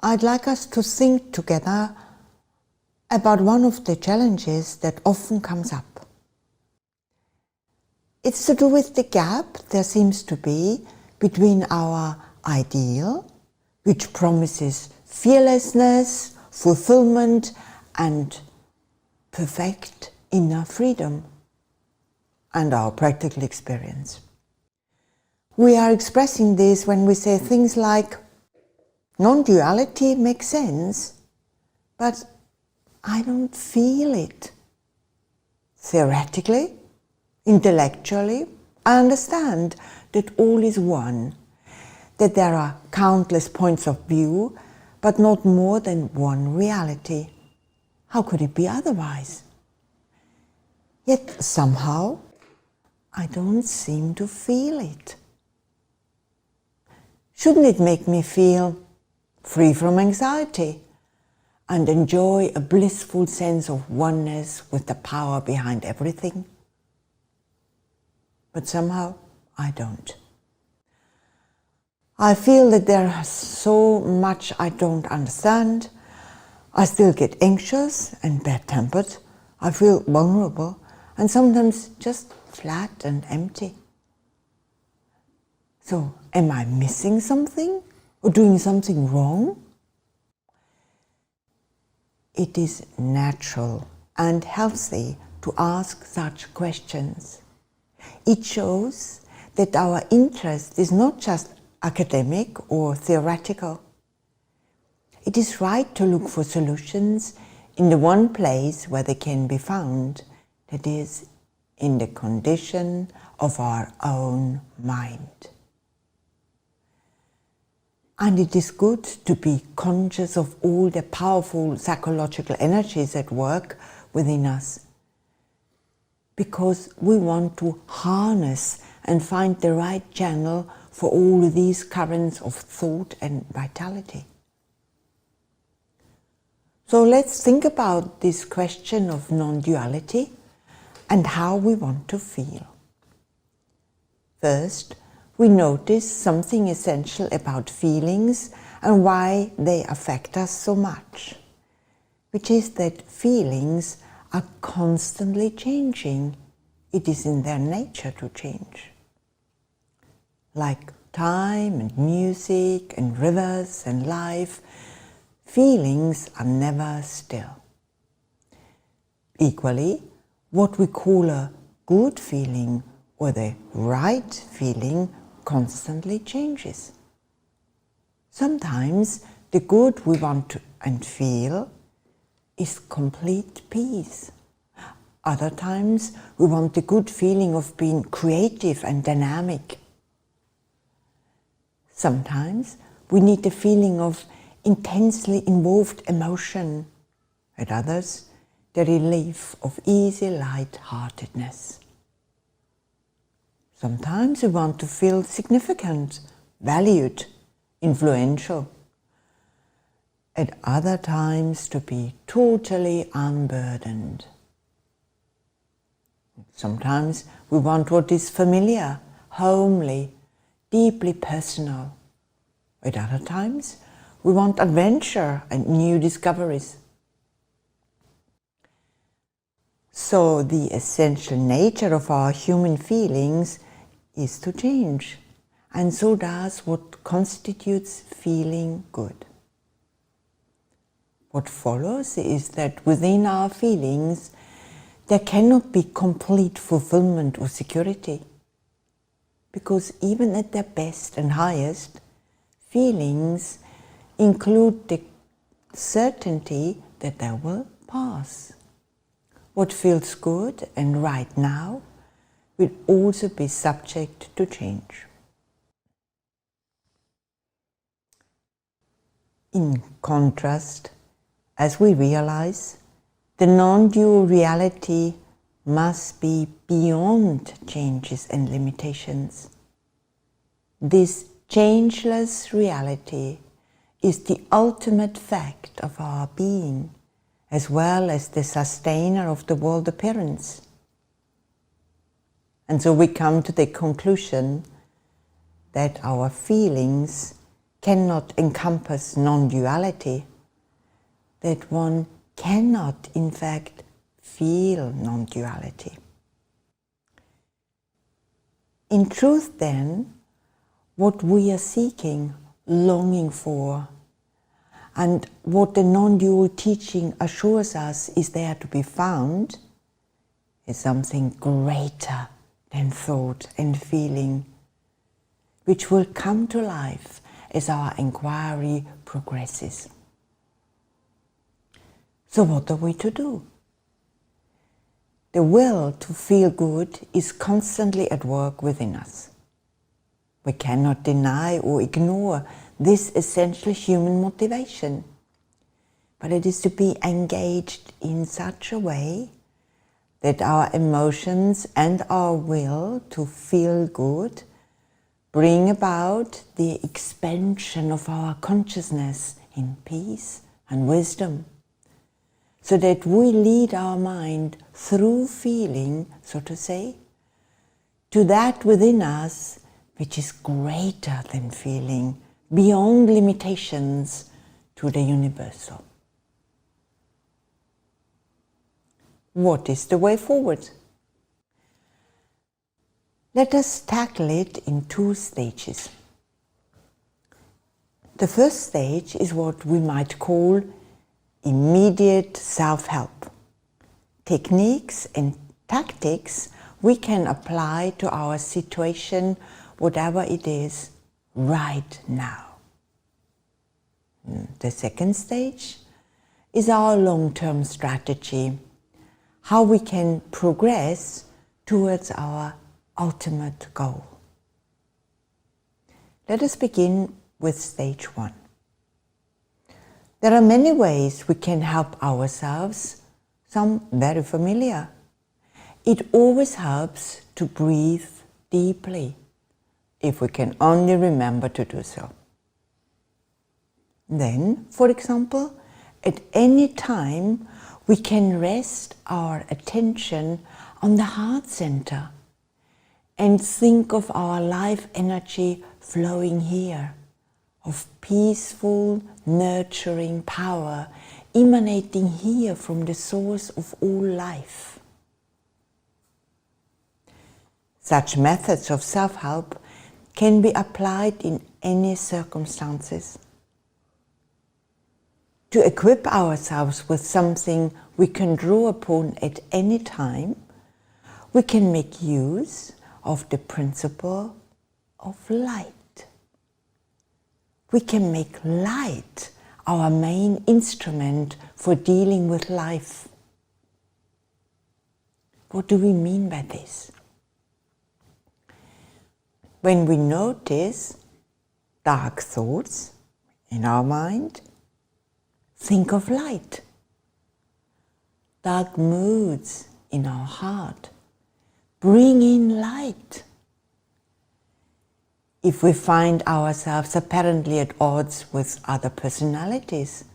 I'd like us to think together about one of the challenges that often comes up. It's to do with the gap there seems to be between our ideal, which promises fearlessness, fulfillment, and perfect inner freedom, and our practical experience. We are expressing this when we say things like, non-duality makes sense, but I don't feel it. Theoretically, intellectually, I understand that all is one, that there are countless points of view, but not more than one reality. How could it be otherwise? Yet somehow, I don't seem to feel it. Shouldn't it make me feel free from anxiety and enjoy a blissful sense of oneness with the power behind everything? But somehow I don't. I feel that there's so much I don't understand. I still get anxious and bad-tempered. I feel vulnerable and sometimes just flat and empty. So, am I missing something or doing something wrong? It is natural and healthy to ask such questions. It shows that our interest is not just academic or theoretical. It is right to look for solutions in the one place where they can be found, that is, in the condition of our own mind. And it is good to be conscious of all the powerful psychological energies at work within us, because we want to harness and find the right channel for all these currents of thought and vitality. So let's think about this question of non-duality and how we want to feel. First, we notice something essential about feelings and why they affect us so much, which is that feelings are constantly changing. It is in their nature to change. Like time and music and rivers and life, feelings are never still. Equally, what we call a good feeling or the right feeling constantly changes. Sometimes the good we want to and feel is complete peace. Other times we want the good feeling of being creative and dynamic. Sometimes we need the feeling of intensely involved emotion. At others, the relief of easy light-heartedness. Sometimes we want to feel significant, valued, influential. At other times to be totally unburdened. Sometimes we want what is familiar, homely, deeply personal. At other times we want adventure and new discoveries. So the essential nature of our human feelings is to change, and so does what constitutes feeling good. What follows is that within our feelings there cannot be complete fulfillment or security, because even at their best and highest, feelings include the certainty that they will pass. What feels good and right now will also be subject to change. In contrast, as we realize, the non-dual reality must be beyond changes and limitations. This changeless reality is the ultimate fact of our being, as well as the sustainer of the world appearance. And so we come to the conclusion that our feelings cannot encompass non-duality, that one cannot in fact feel non-duality. In truth then, what we are seeking, longing for, and what the non-dual teaching assures us is there to be found, is something greater than thought and feeling, which will come to life as our inquiry progresses. So what are we to do? The will to feel good is constantly at work within us. We cannot deny or ignore this essential human motivation, but it is to be engaged in such a way that our emotions and our will to feel good bring about the expansion of our consciousness in peace and wisdom, so that we lead our mind through feeling, so to say, to that within us which is greater than feeling, beyond limitations, to the universal. What is the way forward? Let us tackle it in 2 stages. The first stage is what we might call immediate self-help. Techniques and tactics we can apply to our situation, whatever it is, right now. The second stage is our long-term strategy, how we can progress towards our ultimate goal. Let us begin with stage 1. There are many ways we can help ourselves, some very familiar. It always helps to breathe deeply, if we can only remember to do so. Then, for example, at any time we can rest our attention on the heart center and think of our life energy flowing here, of peaceful, nurturing power emanating here from the source of all life. Such methods of self-help can be applied in any circumstances. To equip ourselves with something we can draw upon at any time, we can make use of the principle of light. We can make light our main instrument for dealing with life. What do we mean by this? When we notice dark thoughts in our mind, think of light. Dark moods in our heart, bring in light. If we find ourselves apparently at odds with other personalities,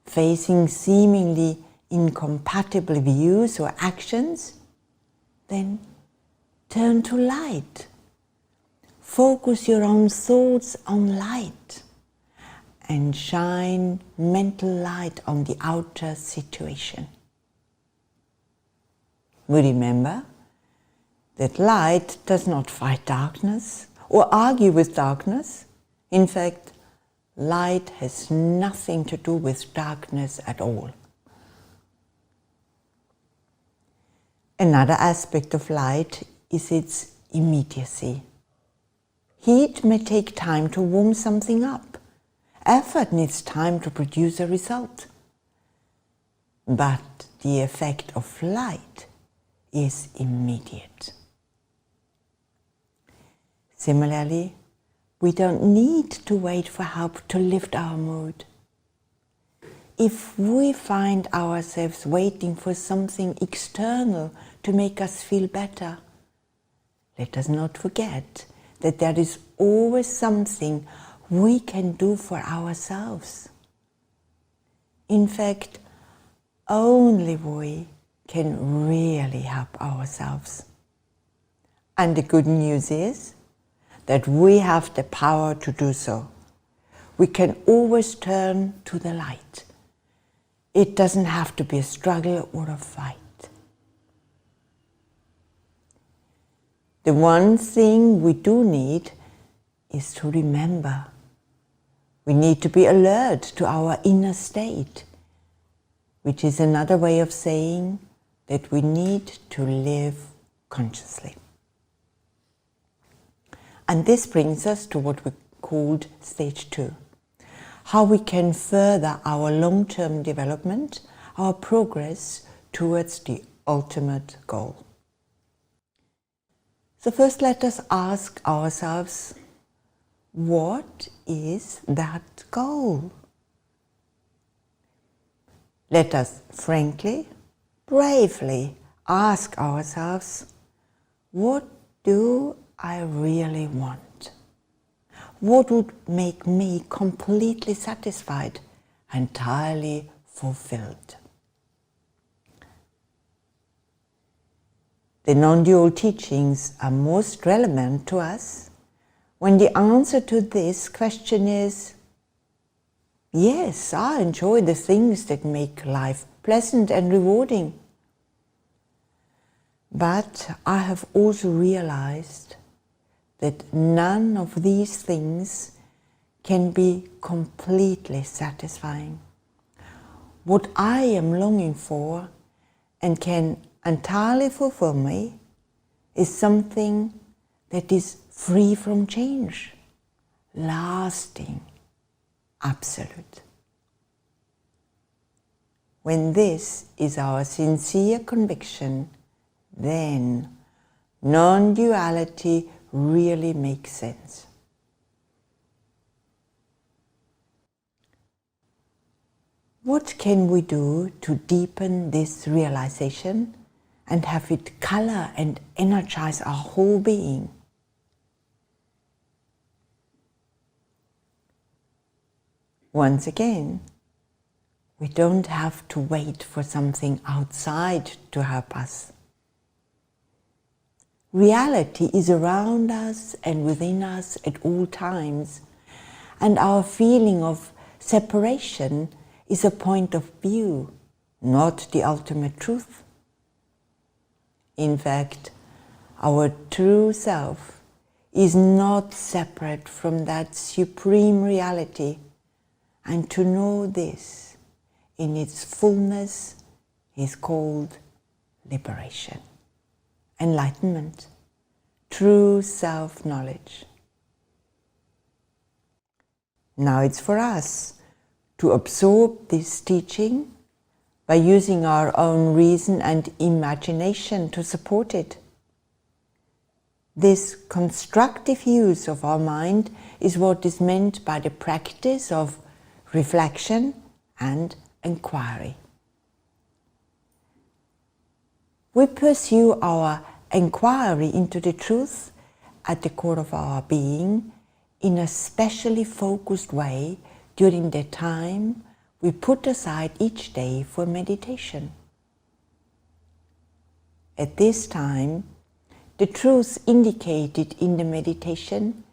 facing seemingly incompatible views or actions, then turn to light. Focus your own thoughts on light and shine mental light on the outer situation. We remember that light does not fight darkness or argue with darkness. In fact, light has nothing to do with darkness at all. Another aspect of light is its immediacy. Heat may take time to warm something up. Effort needs time to produce a result. But the effect of light is immediate. Similarly, we don't need to wait for help to lift our mood. If we find ourselves waiting for something external to make us feel better, let us not forget that there is always something we can do for ourselves. In fact, only we can really help ourselves. And the good news is that we have the power to do so. we can always turn to the light. It doesn't have to be a struggle or a fight. The one thing we do need is to remember. We need to be alert to our inner state, which is another way of saying that we need to live consciously. And this brings us to what we called stage 2. How we can further our long-term development, our progress towards the ultimate goal. So first let us ask ourselves, what is that goal? Let us frankly, bravely ask ourselves, what do I really want? What would make me completely satisfied, entirely fulfilled? The non-dual teachings are most relevant to us when the answer to this question is, yes, I enjoy the things that make life pleasant and rewarding. But I have also realized that none of these things can be completely satisfying. What I am longing for and can entirely fulfill me is something that is free from change, lasting, absolute. When this is our sincere conviction, then non-duality really makes sense. What can we do to deepen this realization and have it color and energize our whole being? Once again, we don't have to wait for something outside to help us. Reality is around us and within us at all times, and our feeling of separation is a point of view, not the ultimate truth. In fact, our true self is not separate from that supreme reality, and to know this in its fullness is called liberation, enlightenment, true self-knowledge. Now it's for us to absorb this teaching by using our own reason and imagination to support it. This constructive use of our mind is what is meant by the practice of reflection and inquiry. We pursue our inquiry into the truth at the core of our being in a specially focused way during the time we put aside each day for meditation. At this time, the truth indicated in the meditation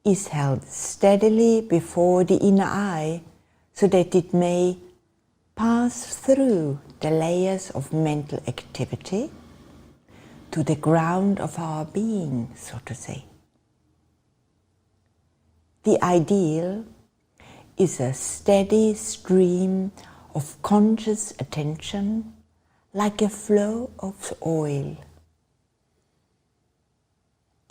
is held steadily before the inner eye so that it may pass through the layers of mental activity to the ground of our being, so to say. The ideal is a steady stream of conscious attention, like a flow of oil.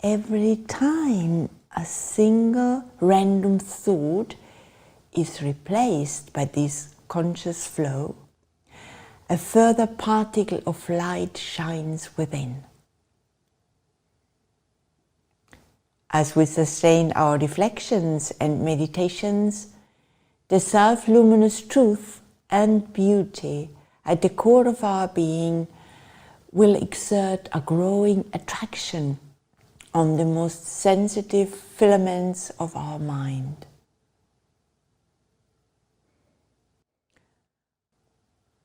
Every time a single random thought is replaced by this conscious flow, a further particle of light shines within. As we sustain our reflections and meditations, the self-luminous truth and beauty at the core of our being will exert a growing attraction on the most sensitive filaments of our mind.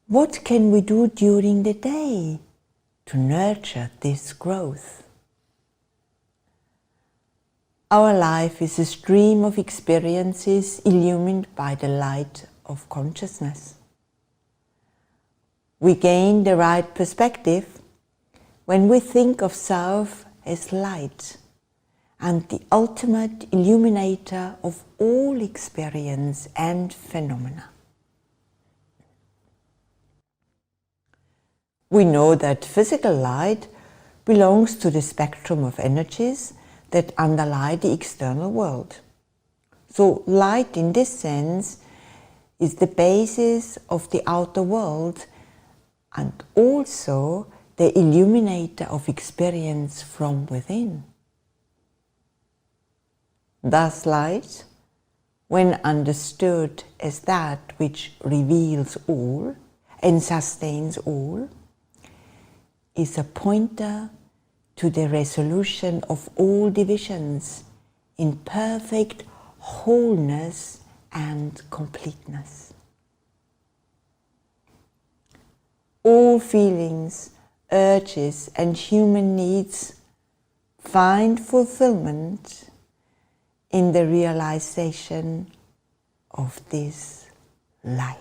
What can we do during the day to nurture this growth? Our life is a stream of experiences illumined by the light of consciousness. We gain the right perspective when we think of self as light and the ultimate illuminator of all experience and phenomena. We know that physical light belongs to the spectrum of energies that underlie the external world. So light in this sense is the basis of the outer world and also the illuminator of experience from within. Thus light, when understood as that which reveals all and sustains all, is a pointer to the resolution of all divisions in perfect wholeness and completeness. All feelings, urges and human needs find fulfillment in the realization of this light.